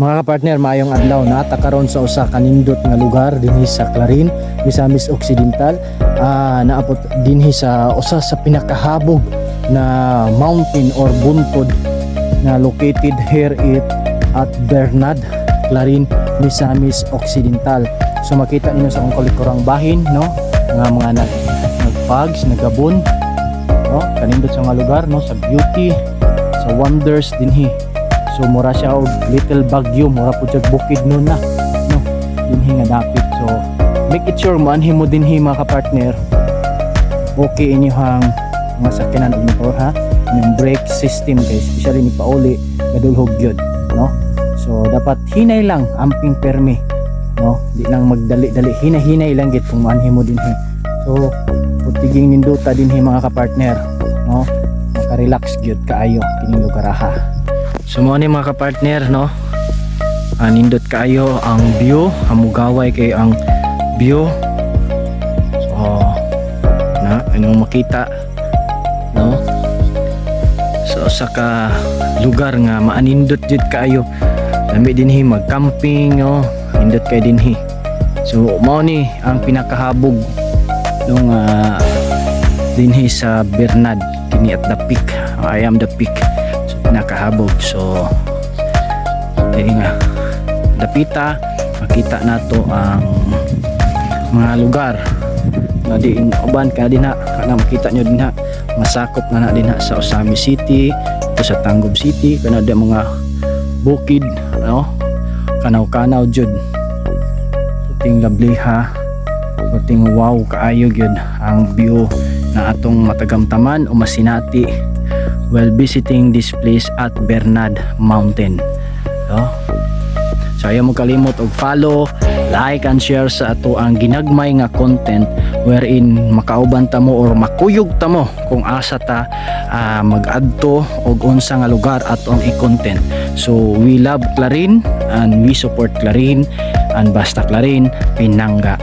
Mga kapartner, maayong adlaw na takaron sa usa kanindot nga lugar dinhi sa Clarin, Misamis Occidental. Naabot dinhi sa usa sa pinakahabog na mountain or buntod na located here at Bernad, Clarin, Misamis Occidental. So makita niyo sa akong kalikurang bahin, no, nga mga nagfags, nagabon, no, kanindot sa nga lugar, no, sa beauty, sa wonders dinhi. So mura siya og little Baguio, mura po siya bukid nun na, no, dinhi nga dapit. So make it sure maanhin mo dinhi mga kapartner, okay inyong mga sakyanan og motor, ha, yung brake system guys, especially ni pauli gadulhog gyud, no. So dapat hinay lang, amping permi, no, di lang magdali-dali, hinay-hinay lang gid kung maanhin mo dinhi. So putiging ninduta dinhi mga kapartner, no, maka-relax gyud kaayo kining lugar, ha. So mo ni mga kapartner, no, nindot kaayo ang view, hamugaway kay ang view. So na anong makita, no, so sa ka lugar nga maanindot jud kaayo, lami dinhi mag-camping, no, nindot kay dinhi. So mao ni ang pinakahabog nung dinhi sa Bernad, dinhi at the peak. I am the peak, so pinakahabog. So nga dapita makita nato ang mga lugar na di uban ka dinha, kana makita nyo dinha masakop na dinha sa Osami City, ito sa Tangub City, kana di mga bukid, no, kanaw-kanaw jud, puting labliha, puting wow kaayo gyud ang view na atong matagamtaman o masinati while visiting this place at Bernad Mountain. So ayaw mo kalimot og follow, like and share sa ato ang ginagmay nga content wherein makauban ta mo or makuyog ta mo kung asa ta mag-adto og unsa nga lugar atong i-content. So we love Clarin and we support Clarin and basta Clarin, Pinanga